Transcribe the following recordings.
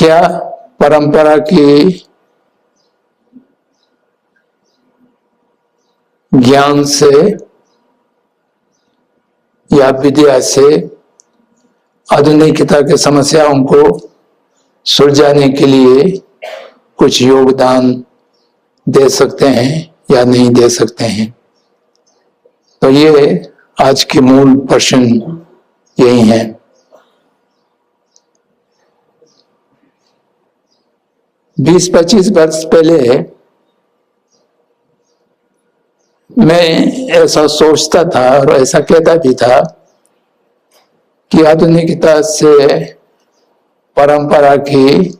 क्या परंपरा की ज्ञान से या विद्या से आधुनिकता की समस्याओं को सुलझाने के लिए कुछ योगदान दे सकते हैं या नहीं दे सकते हैं? तो ये आज के मूल प्रश्न यही है। 20-25 वर्ष पहले मैं ऐसा सोचता था और ऐसा कहता भी था कि आधुनिकता से परंपरा की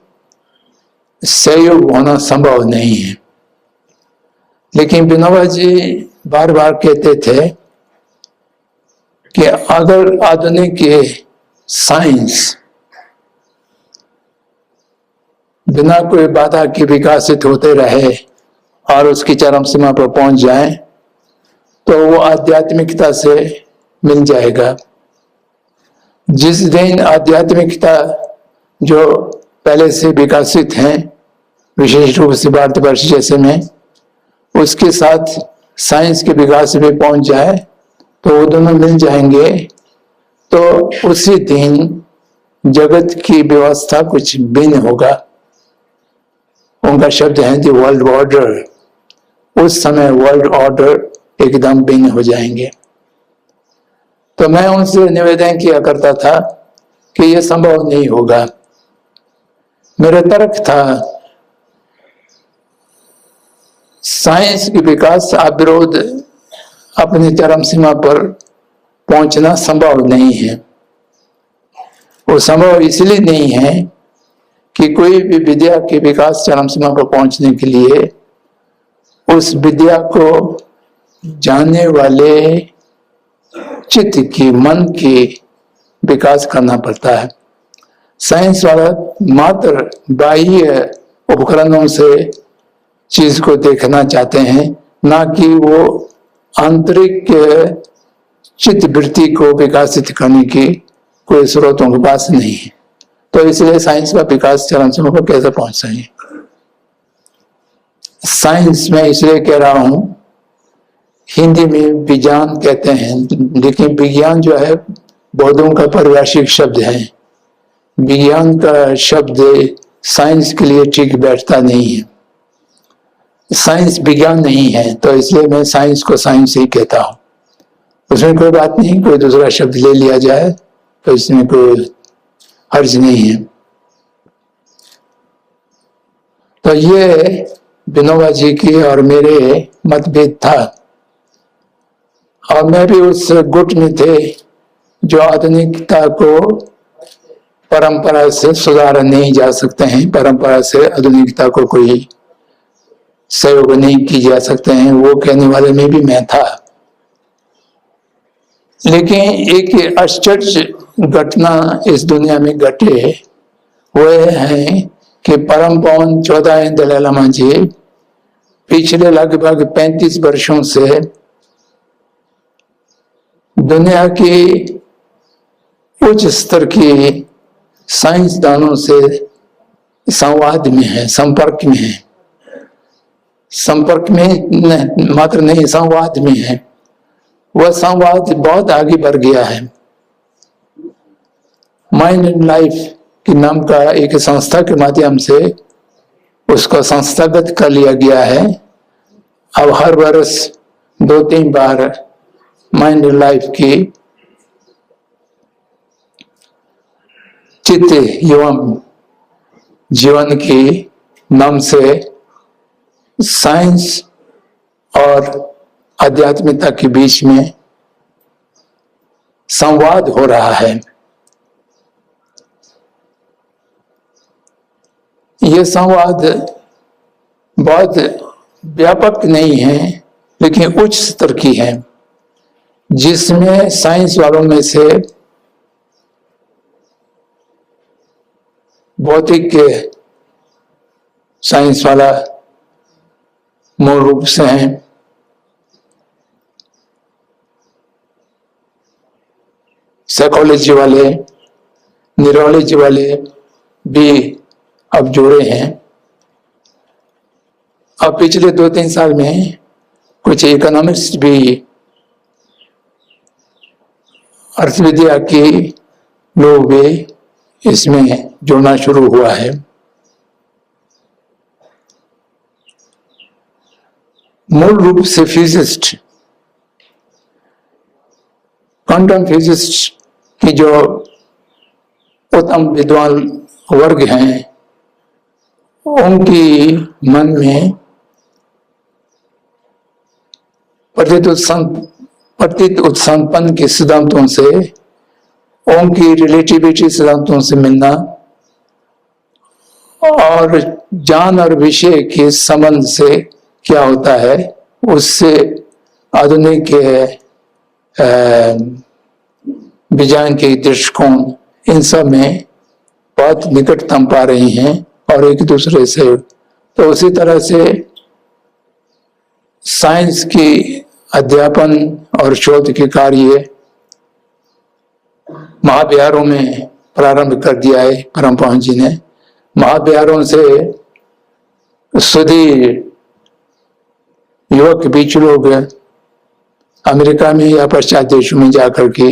सहयोग होना संभव नहीं है। लेकिन विनोबा जी बार बार कहते थे कि अगर आधुनिक साइंस बिना कोई बाधा के विकसित होते रहे और उसकी चरम सीमा पर पहुंच जाए तो वो आध्यात्मिकता से मिल जाएगा। जिस दिन आध्यात्मिकता जो पहले से विकसित हैं, विशेष रूप से भारतवर्ष जैसे में, उसके साथ साइंस के विकास में पहुंच जाए तो वो दोनों मिल जाएंगे, तो उसी दिन जगत की व्यवस्था कुछ भिन्न होगा। उनका शब्द है दी वर्ल्ड ऑर्डर। उस समय वर्ल्ड ऑर्डर एकदम भिन्न हो जाएंगे। तो मैं उनसे निवेदन किया करता था कि यह संभव नहीं होगा। मेरा तर्क था साइंस की विकास अविरोध अपनी चरम सीमा पर पहुंचना संभव नहीं है। वो संभव इसलिए नहीं है कि कोई भी विद्या के विकास चरम सीमा पर पहुंचने के लिए उस विद्या को जानने वाले चित्त की, मन की विकास करना पड़ता है। साइंस वाला मात्र बाह्य उपकरणों से चीज को देखना चाहते हैं, ना कि वो आंतरिक चित्त वृत्ति को विकसित करने की कोई स्रोतों के पास नहीं है। तो इसलिए साइंस का विकास चरम सीमा पर कैसे पहुंच सके? साइंस में इसलिए कह रहा हूं, हिंदी में विज्ञान कहते हैं, लेकिन विज्ञान जो है बौद्धों का पारिभाषिक शब्द है। विज्ञान का शब्द साइंस के लिए ठीक बैठता नहीं है। साइंस विज्ञान नहीं है, तो इसलिए मैं साइंस को साइंस ही कहता हूं। उसमें कोई बात नहीं, कोई दूसरा शब्द ले लिया जाए तो इसमें कोई हर्ज नहीं है। तो ये विनोबा जी की और मेरे मतभेद था, और मैं भी उस गुट में थे जो आधुनिकता को परंपरा से सुधारा नहीं जा सकते हैं, परंपरा से आधुनिकता को कोई सहयोग नहीं की जा सकते हैं, वो कहने वाले में भी मैं था। लेकिन एक आश्चर्य घटना इस दुनिया में घटे, वो है कि परम पावन 14 दलाई लामा जी पिछले लगभग 35 वर्षों से दुनिया की उच्च स्तर की साइंसदानों से संवाद में है, संपर्क में है। संपर्क में मात्र नहीं, संवाद में है। वह संवाद बहुत आगे बढ़ गया है। माइंड एंड लाइफ के नाम का एक संस्था के माध्यम से उसको संस्थागत कर लिया गया है। अब हर वर्ष 2-3 बार माइंड एंड लाइफ की चित्त एवं जीवन की नाम से साइंस और आध्यात्मिकता के बीच में संवाद हो रहा है। यह संवाद बहुत व्यापक नहीं है, लेकिन उच्च स्तर की है, जिसमें साइंस वालों में से भौतिक साइंस वाला मूल रूप से है, साइकोलॉजी वाले, न्यूरोलॉजी वाले भी अब जोड़े हैं। अब पिछले 2-3 साल में कुछ इकोनॉमिक्स भी, अर्थविद्या के लोग भी इसमें जुड़ना शुरू हुआ है। मूल रूप से फिजिस्ट, क्वांटम फिजिस्ट की जो उत्तम विद्वान वर्ग हैं, उनकी मन में प्रतीत उत्संपन्न के सिद्धांतों से, उनकी रिलेटिविटी सिद्धांतों से मिलना और जान और विषय के संबंध से क्या होता है, उससे आधुनिक विज्ञान के दृष्टिकोण, इन सब में बहुत निकटतम पा रही हैं और एक दूसरे से। तो उसी तरह से साइंस की अध्यापन और शोध के कार्य महाविहारों में प्रारंभ कर दिया है परम पहुंच जी ने। महाविहारों से सुधीर युवक बीच लोग अमेरिका में या पश्चात देशों में जाकर के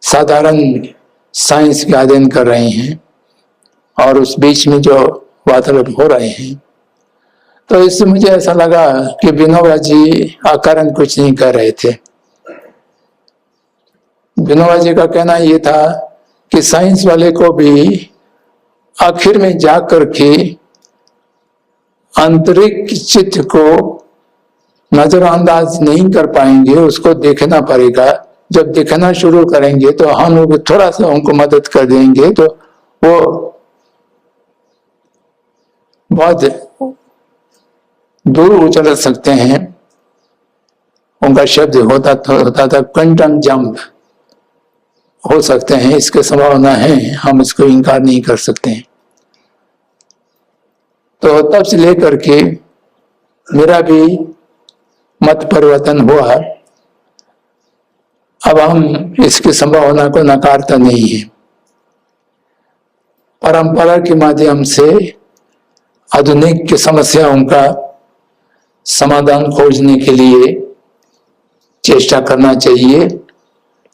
साधारण साइंस के अध्ययन कर रहे हैं और उस बीच में जो वार्तालाप हो रहे हैं, तो इससे मुझे ऐसा लगा कि विनोबा जी अकारण कुछ नहीं कर रहे थे। विनोबा जी का कहना यह था कि साइंस वाले को भी आखिर में जाकर के आंतरिक चित्त को नजरअंदाज नहीं कर पाएंगे, उसको देखना पड़ेगा। जब देखना शुरू करेंगे तो हम लोग थोड़ा सा उनको मदद कर देंगे तो वो बहुत दूर उछल सकते हैं। उनका शब्द होता था क्वांटम जंप हो सकते हैं, इसके संभावना है, हम इसको इनकार नहीं कर सकते हैं। तो तब से लेकर के मेरा भी मत परिवर्तन हुआ। अब हम इसकी संभावना को नकारता नहीं है। परंपरा के माध्यम से आधुनिक की समस्याओं का समाधान खोजने के लिए चेष्टा करना चाहिए,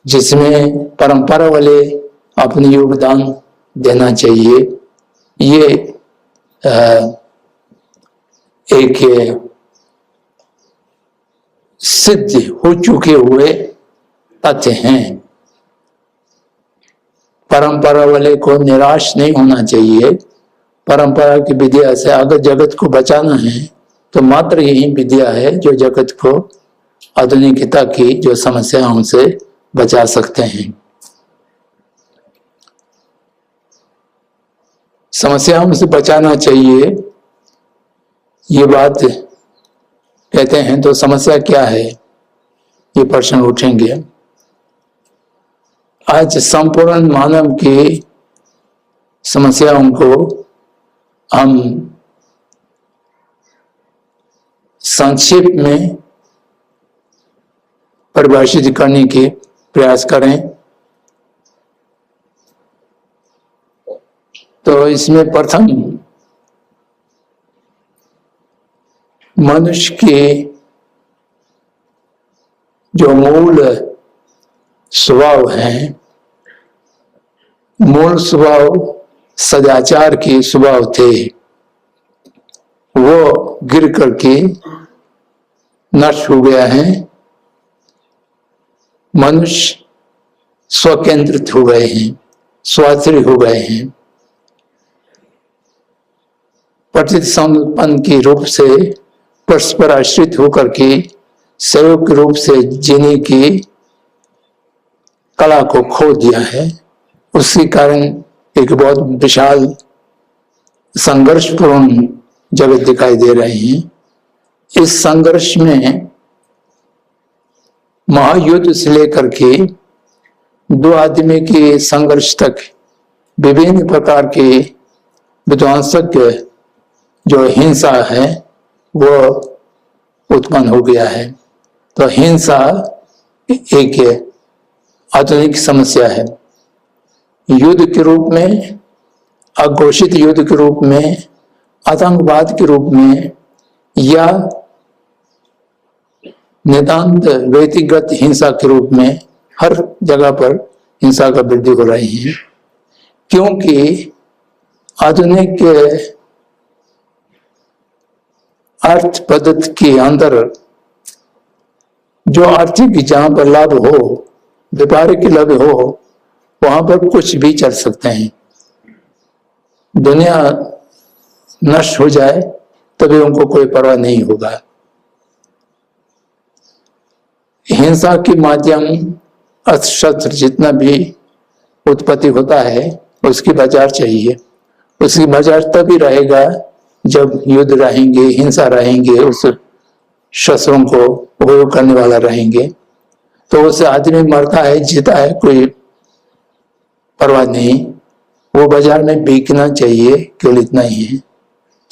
जिसमें परंपरा वाले अपने योगदान देना चाहिए। ये एक सिद्ध हो चुके हुए तथ्य हैं। परंपरा वाले को निराश नहीं होना चाहिए। परंपरा की विद्या से अगर जगत को बचाना है तो मात्र यही विद्या है जो जगत को आधुनिकता की जो समस्याओं से बचा सकते हैं। समस्याओं से बचाना चाहिए, ये बात कहते हैं तो समस्या क्या है, ये प्रश्न उठेंगे। आज संपूर्ण मानव की समस्याओं को हम संक्षेप में परिभाषित करने के प्रयास करें तो इसमें प्रथम मनुष्य के जो मूल स्वभाव है, मूल स्वभाव सदाचार के स्वभाव थे, वो गिर करके नष्ट हो गया है। मनुष्य स्वकेंद्रित हो गए हैं, स्वार्थी हो गए हैं। प्रतीत संपन्न के रूप से परस्पर आश्रित होकर के सहयोग के रूप से जीने की कला को खो दिया है। उसी कारण एक बहुत विशाल संघर्षपूर्ण जगत दिखाई दे रहे हैं। इस संघर्ष में महायुद्ध से लेकर के दो आदमी के संघर्ष तक विभिन्न प्रकार के विध्वंसक जो हिंसा है वो उत्पन्न हो गया है। तो हिंसा एक आधुनिक समस्या है। युद्ध के रूप में अघोषित युद्ध के रूप में, आतंकवाद के रूप में, या नितांत व्यक्तिगत हिंसा के रूप में हर जगह पर हिंसा का वृद्धि हो रही है। क्योंकि आधुनिक अर्थ पद्धति के अंदर जो आर्थिक जहां पर लाभ हो, व्यापारिक लाभ हो, वहां पर कुछ भी चल सकते हैं। दुनिया नष्ट हो जाए तभी उनको कोई परवाह नहीं होगा। हिंसा के माध्यम अस्त्र जितना भी उत्पत्ति होता है उसकी बाजार चाहिए। उसकी बाजार तभी रहेगा जब युद्ध रहेंगे, हिंसा रहेंगे, उस शस्त्रों को उपयोग करने वाला रहेंगे। तो उससे आदमी मरता है, जीता है, कोई परवाह नहीं, वो बाजार में बिकना चाहिए, केवल इतना ही है।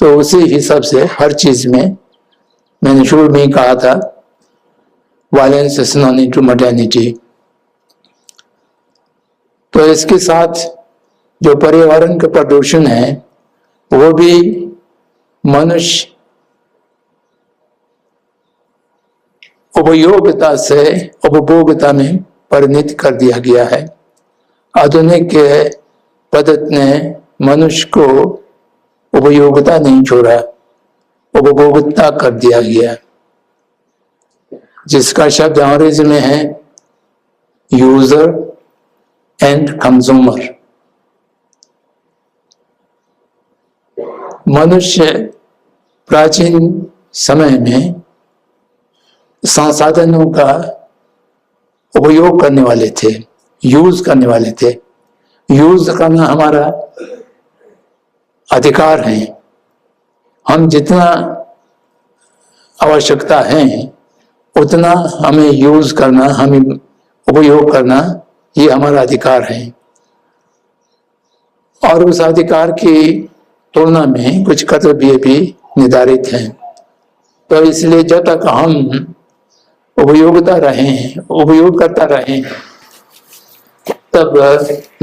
तो उसी हिसाब से हर चीज में, मैंने शुरू में ही कहा था, violence is synonym to modernity. तो इसके साथ जो पर्यावरण का प्रदूषण है वो भी मनुष्य उपयोगिता से उपभोक्ता में परिणत कर दिया गया है। आधुनिक पद्धति ने मनुष्य को उपयोगिता नहीं छोड़ा, उपभोक्ता कर दिया गया, जिसका शब्द अंग्रेजी में है यूजर एंड कंज्यूमर। मनुष्य प्राचीन समय में संसाधनों का उपयोग करने वाले थे, यूज करने वाले थे। यूज करना हमारा अधिकार है। हम जितना आवश्यकता है उतना हमें यूज करना, हमें उपयोग करना, ये हमारा अधिकार है। और उस अधिकार की तुलना में कुछ कर्तव्य भी निर्धारित हैं। तो इसलिए जब तक हम उपयोग करता रहे, तब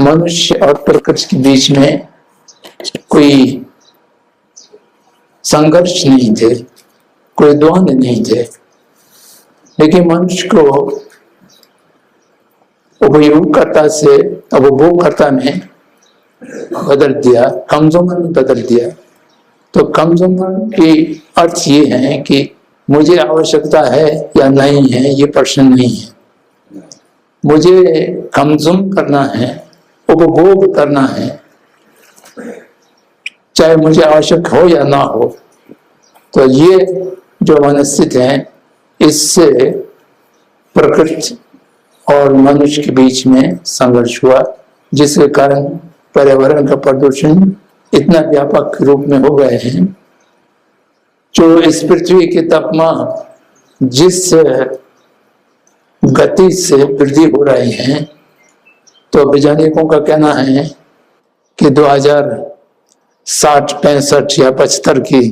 मनुष्य और प्रकृति के बीच में कोई संघर्ष नहीं थे, कोई द्वंद्व नहीं थे। लेकिन मनुष्य को उपयोगकर्ता से उपभोगकर्ता में बदल दिया, कंज्यूमर में बदल दिया। तो कंज्यूमर की अर्थ ये है कि मुझे आवश्यकता है या नहीं है, ये प्रश्न नहीं है। मुझे कंज्यूम करना है, उपभोग करना है, चाहे मुझे आवश्यक हो या ना हो। तो ये जो मनस्थिति है, इससे प्रकृति और मनुष्य के बीच में संघर्ष हुआ, जिसके कारण पर्यावरण का प्रदूषण इतना व्यापक रूप में हो गए हैं। जो इस पृथ्वी के तापमान जिस गति से वृद्धि हो रहे हैं, तो वैज्ञानिकों का कहना है कि 2060, 65 या 75 के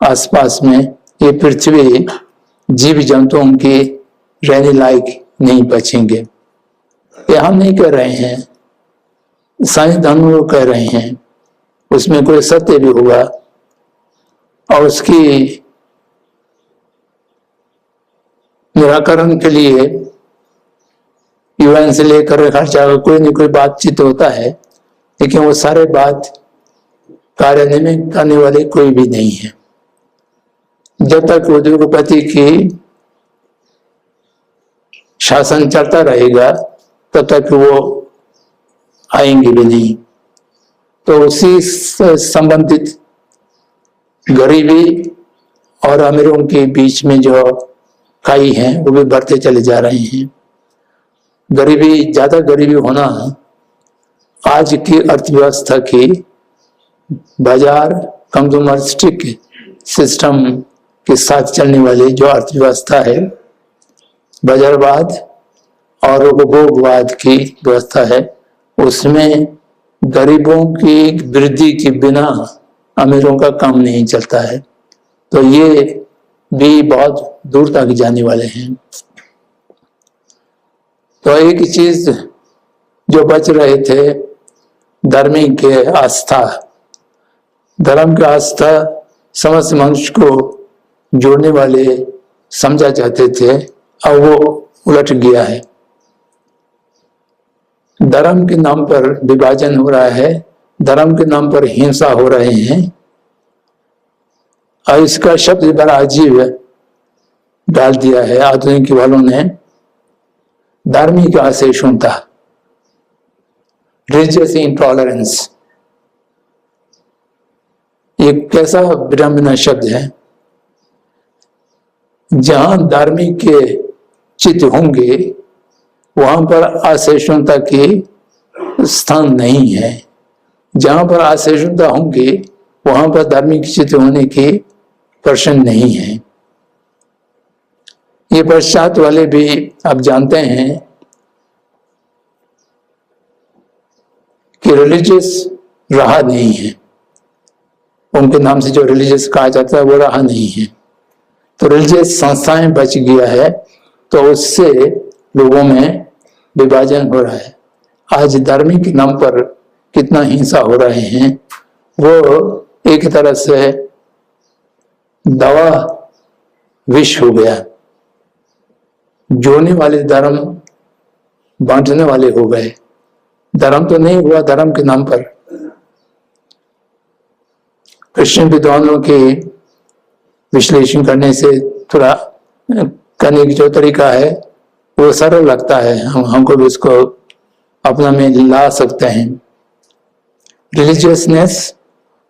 आसपास में ये पृथ्वी जीव जंतुओं की रहने लायक नहीं बचेंगे। ये हम नहीं कह रहे हैं, साइंसदान लोग कह रहे हैं। उसमें कोई सत्य भी होगा, और उसकी निराकरण के लिए यूएन से लेकर हर जगह कोई न कोई बातचीत होता है, लेकिन वो सारे बात कार्यान्वयन करने वाले कोई भी नहीं है। जब तक उद्योगपति की शासन चलता रहेगा तब तक वो आएंगे भी नहीं। तो उसी से संबंधित गरीबी और अमीरों के बीच में जो खाई है वो भी बढ़ते चले जा रहे हैं। ज्यादा गरीबी होना आज की अर्थव्यवस्था की बाजार कंज्यूमरिस्टिक सिस्टम के साथ चलने वाली जो अर्थव्यवस्था है, बाजारवाद और उपभोगवाद की व्यवस्था है, उसमें गरीबों की वृद्धि के बिना अमीरों का काम नहीं चलता है। तो ये भी बहुत दूर तक जाने वाले हैं। तो एक चीज जो बच रहे थे, धार्मिक आस्था, धर्म की आस्था समस्त मनुष्य को जोड़ने वाले समझा जाते थे, अब वो उलट गया है। धर्म के नाम पर विभाजन हो रहा है, धर्म के नाम पर हिंसा हो रहे हैं, और इसका शब्द बड़ा अजीब डाल दिया है आधुनिक वालों ने, धार्मिक असहिष्णुता, रिलीजियस इंटॉलरेंस। ये कैसा विडंबना शब्द है। जहां धार्मिक के चित्त होंगे वहां पर असहिष्णुता के स्थान नहीं है, जहां पर असहिष्णुता होंगे वहां पर धार्मिक चित्त होने के प्रश्न नहीं है। ये पश्चात वाले भी अब जानते हैं कि रिलीजियस रहा नहीं है, उनके नाम से जो रिलीजियस कहा जाता है वो रहा नहीं है, तो रिलीजियस संस्थाएं बच गया है, तो उससे लोगों में विभाजन हो रहा है। आज धार्मिक के नाम पर कितना हिंसा हो रहे हैं, वो एक तरह से दवा विष हो गया। जोड़ने वाले धर्म बांटने वाले हो गए। धर्म तो नहीं हुआ धर्म के नाम पर। क्रिश्चियन विद्वानों के विश्लेषण करने से थोड़ा करने की जो तरीका है वो सरल लगता है, हमको भी इसको अपना में ला सकते हैं। Religiousness,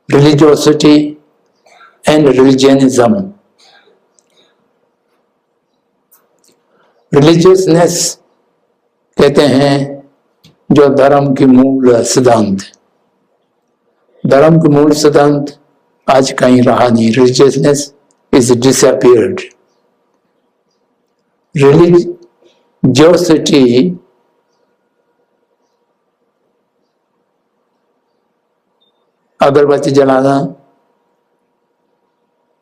religiosity and रिलीजियनिज्म। रिलीजियसनेस कहते हैं जो धर्म की मूल सिद्धांत, धर्म के मूल सिद्धांत आज कहीं रहा नहीं। Religiousness is disappeared. रिलीजियोसिटी अगरबत्ती जलाना,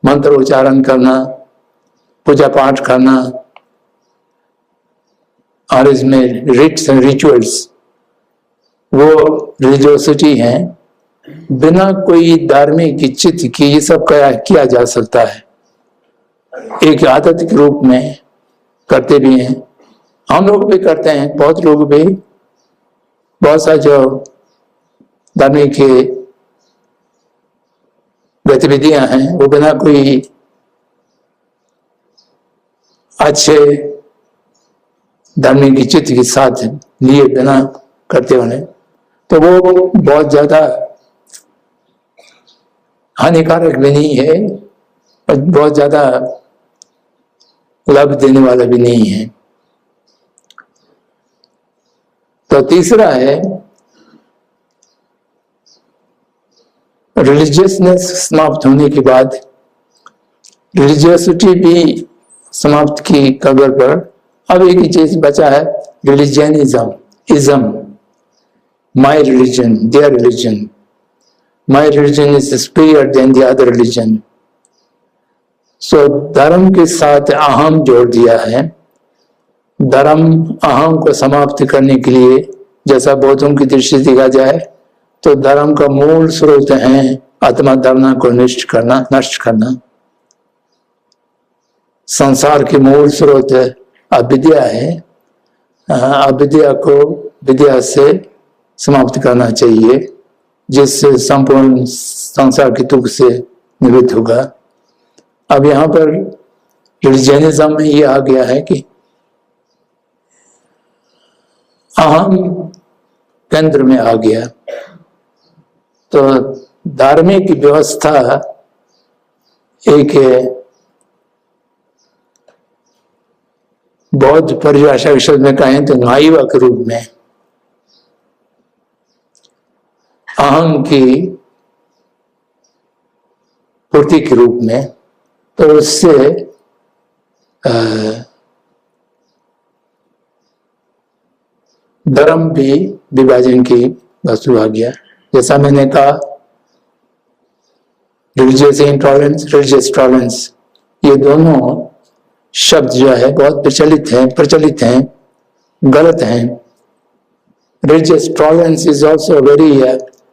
मंत्र उच्चारण करना, पूजा पाठ करना, और इसमें रिट्स एंड रिचुअल्स, वो रिलीजियोसिटी है। बिना कोई धार्मिक चित्त की ये सब किया जा सकता है, एक आदत के रूप में करते भी हैं, हम लोग भी करते हैं, बहुत लोग भी, बहुत सा जो धार्मिक गतिविधियां हैं वो बिना कोई अच्छे धार्मिक चित्त के साथ लिए बिना करते होने, तो वो बहुत ज्यादा हानिकारक भी नहीं है और बहुत ज्यादा लाभ देने वाला भी नहीं है। तो तीसरा है रिलीजियसनेस समाप्त होने के बाद रिलीजियसिटी भी समाप्त की कगार पर अब एक ही चीज बचा है, religionism, ism, my religion, their religion, my religion is superior than the other religion. So धर्म के साथ अहम जोड़ दिया है। धर्म अहम को समाप्त करने के लिए, जैसा बौद्धों की दृष्टि देखा जाए तो धर्म का मूल स्रोत है आत्मा धारणा को नष्ट करना। संसार के मूल स्रोत अविद्या है, अविद्या को विद्या से समाप्त करना चाहिए, जिससे संपूर्ण संसार के दुख से निवृत्त होगा। अब यहाँ पर रिलीजियनिज्म में ये आ गया है कि अहम केंद्र में आ गया, तो धार्मिक व्यवस्था एक बौद्ध परिभाषा के शब्द में कहें तो नाइवा के रूप में अहम की पूर्ति के रूप में, तो उससे धर्म भी विभाजन की वस्तु आ गया। जैसा मैंने कहा, रिलीजियस इंटॉलरेंस, रिलीजियस टॉलरेंस, ये दोनों शब्द जो है बहुत प्रचलित हैं, गलत हैं। Religious tolerance is also very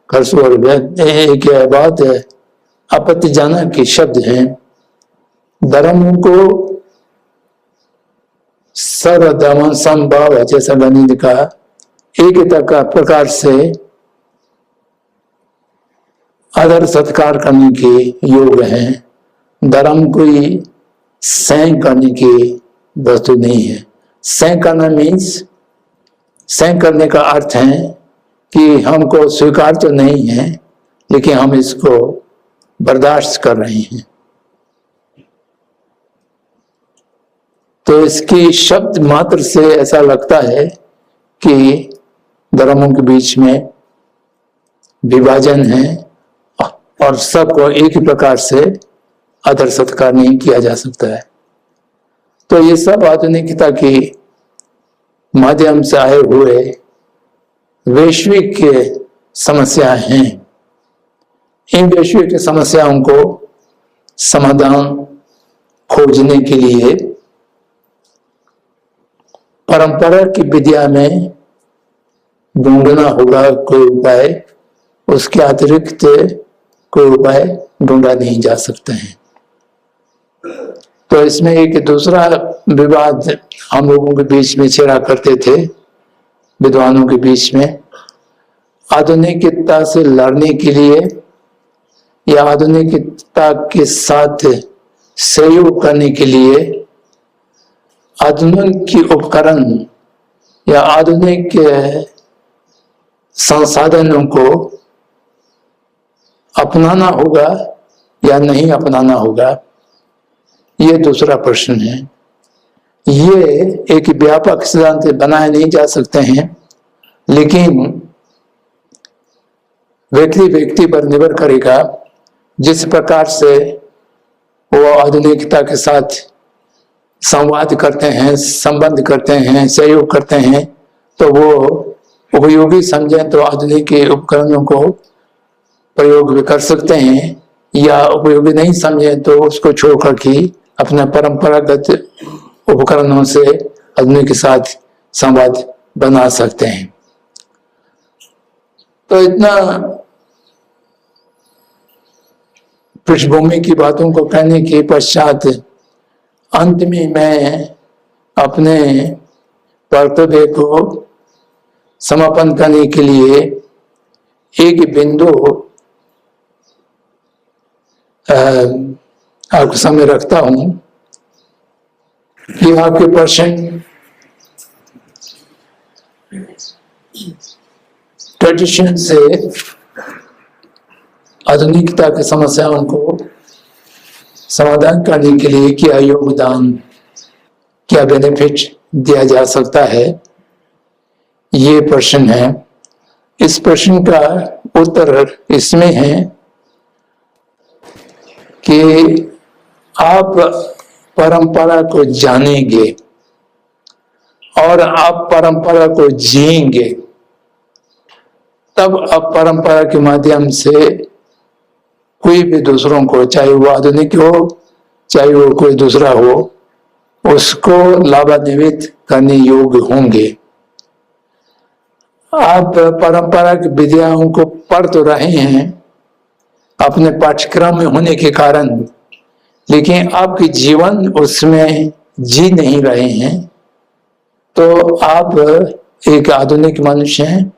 cursor, एक बात है अपत्यजाना के शब्द हैं। धर्म को सर्वधर्म संभव, जैसा गांधी ने कहा, एकता का प्रकार से आदर सत्कार करने के योग हैं। धर्म कोई सह करने की वस्तु नहीं है। सह करना मीन्स, सह करने का अर्थ है कि हमको स्वीकार तो नहीं है लेकिन हम इसको बर्दाश्त कर रहे हैं। तो इसकी शब्द मात्र से ऐसा लगता है कि धर्मों के बीच में विभाजन है और सबको एक ही प्रकार से आदर सत्कार नहीं किया जा सकता है। तो ये सब आधुनिकता की माध्यम से आए हुए वैश्विक समस्याएं हैं। इन वैश्विक समस्याओं को समाधान खोजने के लिए परंपरा की विद्या में ढूंढना होगा कोई उपाय, उसके अतिरिक्त कोई उपाय ढूंढा नहीं जा सकते हैं। तो इसमें एक दूसरा विवाद हम लोगों के बीच में छिड़ा करते थे, विद्वानों के बीच में। आधुनिकता से लड़ने के लिए या आधुनिकता के साथ सहयोग करने के लिए आधुनिक उपकरण या आधुनिक संसाधनों को अपनाना होगा या नहीं अपनाना होगा, ये दूसरा प्रश्न है। ये एक व्यापक सिद्धांत बनाए नहीं जा सकते हैं, लेकिन व्यक्ति व्यक्ति पर निर्भर करेगा। जिस प्रकार से वो आधुनिकता के साथ संवाद करते हैं, संबंध करते हैं, सहयोग करते हैं, तो वो उपयोगी समझें तो आधुनिक उपकरणों को प्रयोग भी कर सकते हैं, या उपयोगी नहीं समझें तो उसको छोड़कर के अपना परंपरागत उपकरणों से आधुनिक के साथ संवाद बना सकते हैं। तो इतना पृष्ठभूमि की बातों को कहने के पश्चात अंत में मैं अपने कर्तव्य को समापन करने के लिए एक बिंदु आपके सामने रखता हूं कि आपके प्रश्न ट्रेडिशन से आधुनिकता की समस्याओं को समाधान करने के लिए क्या योगदान, क्या बेनिफिट दिया जा सकता है, ये प्रश्न है। इस प्रश्न का उत्तर इसमें है कि आप परंपरा को जानेंगे और आप परंपरा को जिएंगे, तब आप परंपरा के माध्यम से कोई भी दूसरों को, चाहे वो आधुनिक हो चाहे वो कोई दूसरा हो, उसको लाभान्वित करने योग्य होंगे। आप परंपरा की विद्याओं को पढ़ तो रहे हैं अपने पाठ्यक्रम में होने के कारण, लेकिन आपके जीवन उसमें जी नहीं रहे हैं, तो आप एक आधुनिक मनुष्य हैं।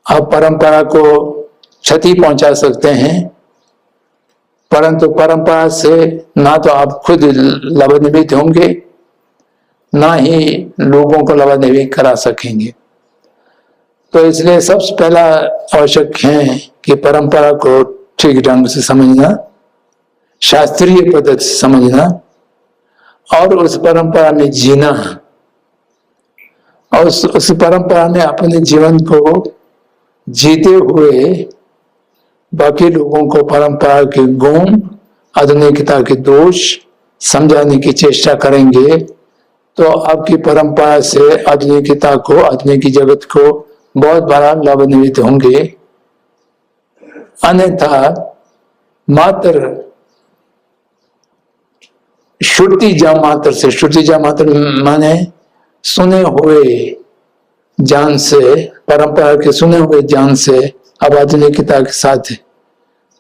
आप परंपरा को क्षति पहुंचा सकते हैं, परंतु परंपरा से ना तो आप खुद लाभान्वित होंगे, ना ही लोगों को लाभान्वित करा सकेंगे। तो इसलिए सबसे पहला आवश्यक है कि परंपरा को ठीक ढंग से समझना, शास्त्रीय पद्धति से समझना और उस परंपरा में जीना, और उस परंपरा में अपने जीवन को जीते हुए बाकी लोगों को परंपरा के गुण, आधुनिकता के दोष समझाने की चेष्टा करेंगे, तो आपकी परंपरा से आधुनिकता को, आधुनिक जगत को बहुत बड़ा लाभान्वित होंगे। अन्यथा मात्र श्रुति जा मात्र से, श्रुति जा मात्र माने सुने हुए ज्ञान से, परंपरा के सुने हुए ज्ञान से अब आधुनिकता के साथ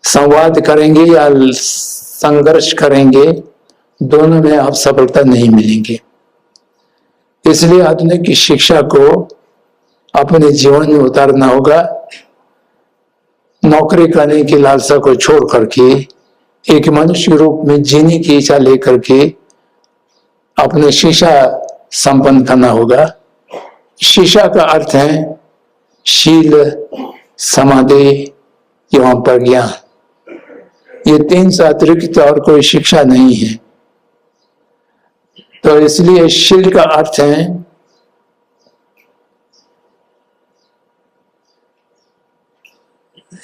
संवाद करेंगे या संघर्ष करेंगे, दोनों में आप सफलता नहीं मिलेंगे। इसलिए आधुनिक शिक्षा को अपने जीवन में उतारना होगा। नौकरी करने की लालसा को छोड़ करके एक मनुष्य रूप में जीने की इच्छा लेकर के अपने शिक्षा संपन्न करना होगा। शिक्षा का अर्थ है शील, समाधि एवं प्रज्ञा। ये तीन से अतिरिक्त और कोई शिक्षा नहीं है। तो इसलिए शील का अर्थ है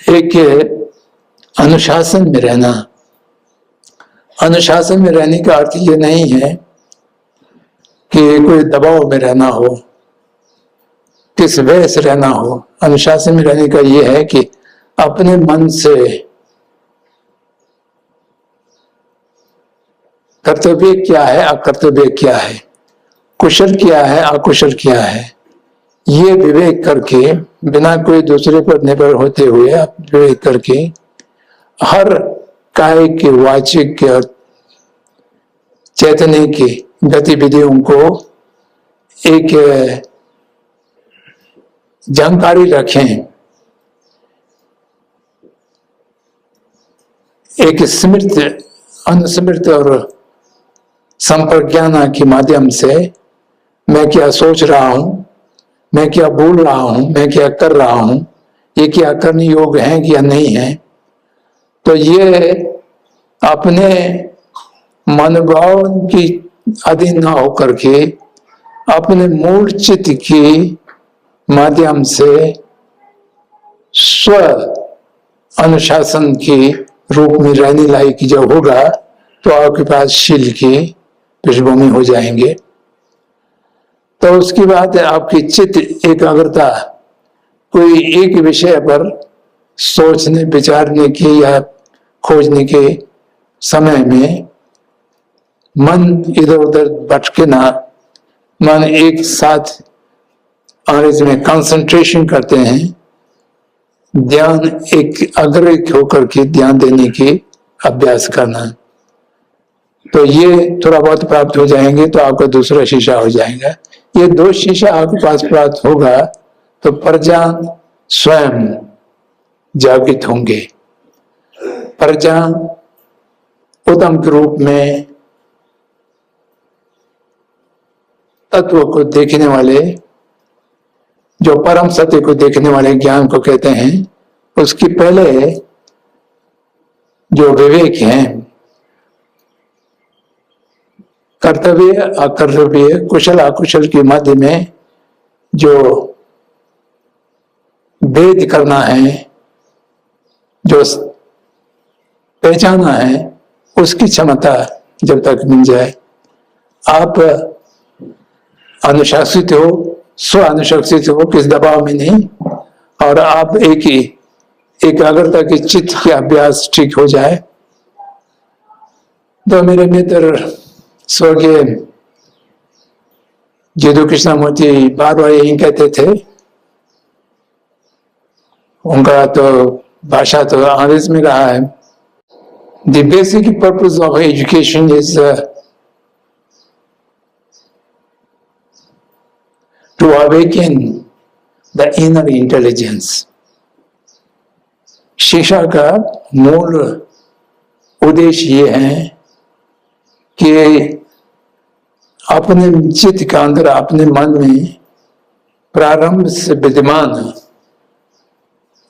एक अनुशासन में रहना। अनुशासन में रहने का अर्थ ये नहीं है कि कोई दबाव में रहना हो, किस वजह से रहना हो। अनुशासन में रहने का ये है कि अपने मन से कर्तव्य क्या है, अकर्तव्य क्या है, कुशल क्या है, अकुशल क्या है, ये विवेक करके बिना कोई दूसरे पर निर्भर होते हुए विवेक करके हर कायिक, वाचिक और चैतन्य की गतिविधियों को एक जानकारी रखें, एक स्मृत, अनुस्मृत और संप्रज्ञान के माध्यम से मैं क्या सोच रहा हूं, मैं क्या बोल रहा हूं, मैं क्या कर रहा हूं, ये क्या करने योग्य है या नहीं है। तो ये अपने मनोभाव की अधीन न होकर के अपने मूल चित्त की माध्यम से स्व अनुशासन की रूप में रहने लायक जब होगा तो आपके पास शील की पृष्ठभूमि हो जाएंगे। तो उसके बाद आपकी चित्त एकाग्रता कोई एक विषय पर सोचने, विचारने के या खोजने के समय में मन इधर उधर भटके ना, मन एक साथ अंग्रेजी में कंसंट्रेशन करते हैं, ध्यान एक अग्रहित होकर के ध्यान देने की अभ्यास करना। तो ये थोड़ा बहुत प्राप्त हो जाएंगे तो आपका दूसरा शीशा हो जाएगा। ये दो शीशा आपके पास प्राप्त होगा तो प्रजा स्वयं जागृत होंगे। प्रजा उत्तम के रूप में तत्व को देखने वाले, जो परम सत्य को देखने वाले ज्ञान को कहते हैं, उसकी पहले जो विवेक है, कर्तव्य अकर्तव्य, कुशल अकुशल के मध्य में जो भेद करना है, जो पहचाना है, उसकी क्षमता जब तक मिल जाए, आप अनुशासित हो, स्व अनुशासित हो, किस दबाव में नहीं, और आप एक ही एकाग्रता के चित्त के अभ्यास ठीक हो जाए। तो मेरे मित्र स्वर्गीय यदु कृष्णमूर्ति बार बार यही कहते थे, उनका तो भाषा तो अंग्रेज में रहा है, the basic purpose of education is to awaken the inner intelligence. शिक्षा का मूल उद्देश्य ये है कि अपने चित्त के अंदर, अपने मन में प्रारंभ से विद्यमान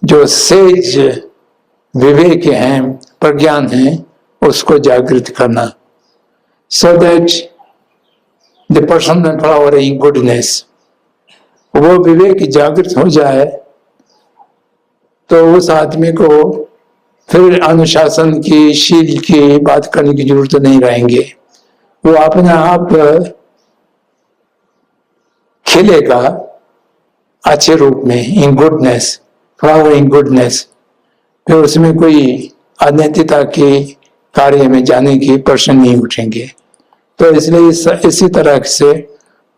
जो सेज विवेक है, प्रज्ञान है, उसको जागृत करना, so that the person flower in goodness, वो विवेक जागृत हो जाए तो उस आदमी को फिर अनुशासन की, शील की बात करने की जरूरत नहीं रहेंगे। वो अपने आप खिलेगा अच्छे रूप में, इन गुडनेस, फ्लावर इन गुडनेस। फिर उसमें कोई अनैतिकता के कार्य में जाने की प्रश्न नहीं उठेंगे। तो इसलिए इसी तरह से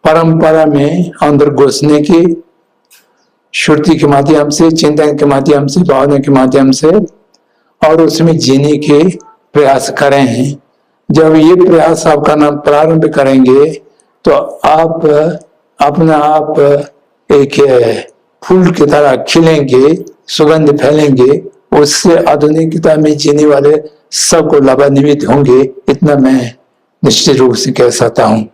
परंपरा में अंदर घुसने की, श्रुति के माध्यम से, चिंतन के माध्यम से, भावना के माध्यम से और उसमें जीने के प्रयास करें। जब ये प्रयास आप करना प्रारंभ करेंगे तो आप अपना आप एक फूल की तरह खिलेंगे, सुगंध फैलेंगे, उससे आधुनिकता में जीने वाले सबको लाभान्वित होंगे। इतना मैं निश्चित रूप से कह सकता हूँ।